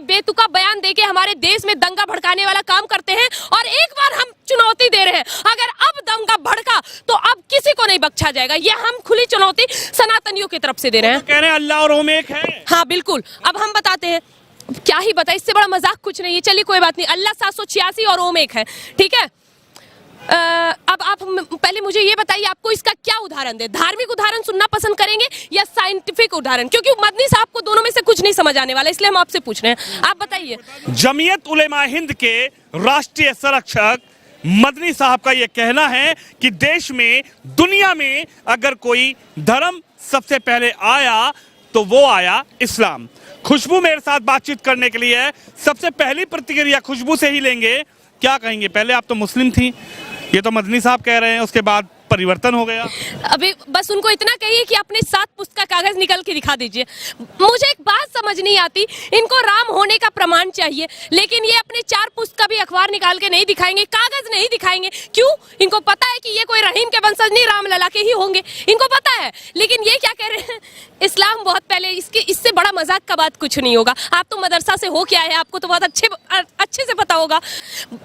बेतुका बयान देके हमारे देश में दंगा भड़काने वाला काम करते हैं। और एक बार हम चुनौती दे रहे हैं, अगर अब दंगा भड़का तो अब किसी को नहीं बख्शा जाएगा। ये हम खुली चुनौती सनातनियों की तरफ से दे रहे हैं। तो कह रहे हैं अल्लाह और ओम एक है। हाँ बिल्कुल, अब हम बताते हैं, क्या ही बताए, इससे बड़ा मजाक कुछ नहीं है। चलिए कोई बात नहीं, अल्लाह 786 और ओम एक है, ठीक है। अब आप पहले मुझे ये बताइए, आपको इसका क्या उदाहरण दे? धार्मिक उदाहरण सुनना पसंद करेंगे या साइंटिफिक उदाहरण? क्योंकि मदनी साहब को दोनों में से कुछ नहीं समझ आने वाला, इसलिए हम आपसे पूछ रहे हैं, आप बताइए। जमीयत उलेमा हिंद के राष्ट्रीय संरक्षक मदनी साहब का यह कहना है कि देश में, दुनिया में अगर कोई धर्म सबसे पहले आया तो वो आया इस्लाम। खुशबू मेरे साथ बातचीत करने के लिए, सबसे पहली प्रतिक्रिया खुशबू से ही लेंगे। क्या कहेंगे? पहले आप तो मुस्लिम थी, ये तो मदनी साहब कह रहे हैं, उसके बाद परिवर्तन हो गया। अभी बस उनको इतना कहिए कि अपने 7 पुस्तक का कागज निकल के दिखा दीजिए। मुझे एक बात समझ नहीं आती, इनको राम होने का प्रमाण चाहिए, लेकिन ये अपने 4 पुस्तक का भी अखबार निकाल के नहीं दिखाएंगे, कागज नहीं दिखाएंगे। क्यों? इनको पता है कि ये कोई रहीम के वंशज नहीं, राम लला के ही होंगे, इनको पता है। लेकिन ये क्या कह रहे हैं, इस्लाम बहुत पहले, इससे बड़ा मजाक का बात कुछ नहीं होगा। आप तो मदरसा से हो के आए हैं, आपको तो बहुत अच्छे से पता होगा।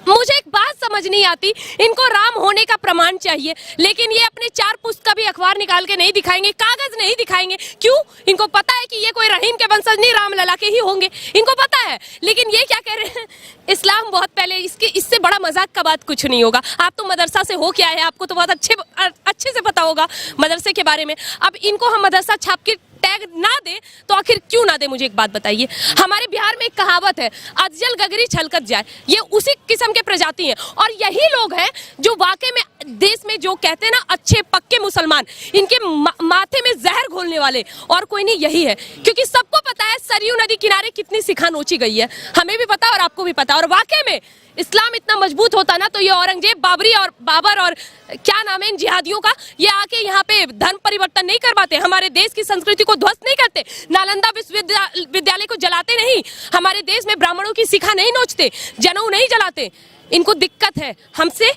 मुझे एक बात समझ नहीं आती, इनको राम होने का प्रमाण चाहिए, लेकिन ये अपने 4 पुस्तक का भी अखबार निकाल के नहीं दिखाएंगे, कागज नहीं दिखाएंगे। क्यों? इनको पता है कि ये कोई रहीम के वंशज नहीं, राम लला के ही होंगे, इनको पता है। लेकिन ये क्या कह रहे हैं, इस्लाम बहुत पहले, इससे बड़ा मजाक का बात कुछ नहीं होगा। आप तो मदरसा से हो के आए हैं, आपको तो बहुत अच्छे से पता होगा मदरसे के बारे में। अब इनको हम मदरसा छाप के टैग ना दे तो आखिर क्यों ना दे? मुझे एक बात बताइए। हमारे बिहार में एक कहावत है, अजल गगरी छलकत जाए, ये उसी किस्म के प्रजाति हैं। और यही लोग हैं जो वाकई में देश में जो कहते हैं ना अच्छे पक्के मुसलमान, इनके माथे में जहर घोलने वाले और कोई नहीं, यही है। क्योंकि सबको पता है सरयू नदी किनारे कितनी सिखा नोची गई है, हमें भी पता और आपको भी पता। और वाकई में इस्लाम इतना मजबूत होता ना तो ये औरंगजेब, बाबर और क्या नाम है इन जिहादियों का, ये आके यहाँ पे धर्म परिवर्तन नहीं करवाते, हमारे देश की संस्कृति को ध्वस्त नहीं करते, नालंदा विश्वविद्यालय को जलाते नहीं, हमारे देश में ब्राह्मणों की शिखा नहीं नोचते, जनेऊ नहीं जलाते। इनको दिक्कत है हमसे,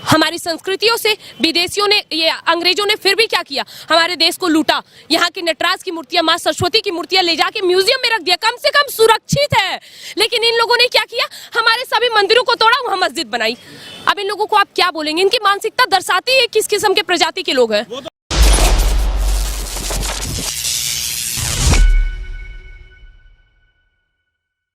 हमारी संस्कृतियों से। विदेशियों ने, ये अंग्रेजों ने फिर भी क्या किया, हमारे देश को लूटा। यहाँ की नटराज की मूर्तियां, माँ सरस्वती की मूर्तियां ले जाके म्यूजियम में रख दिया, कम से कम सुरक्षित है। लेकिन इन लोगों ने क्या किया, हमारे सभी मंदिरों को तोड़ा, वहां मस्जिद बनाई। अब इन लोगों को आप क्या बोलेंगे? इनकी मानसिकता दर्शाती है किस किस्म के प्रजाति के लोग हैं।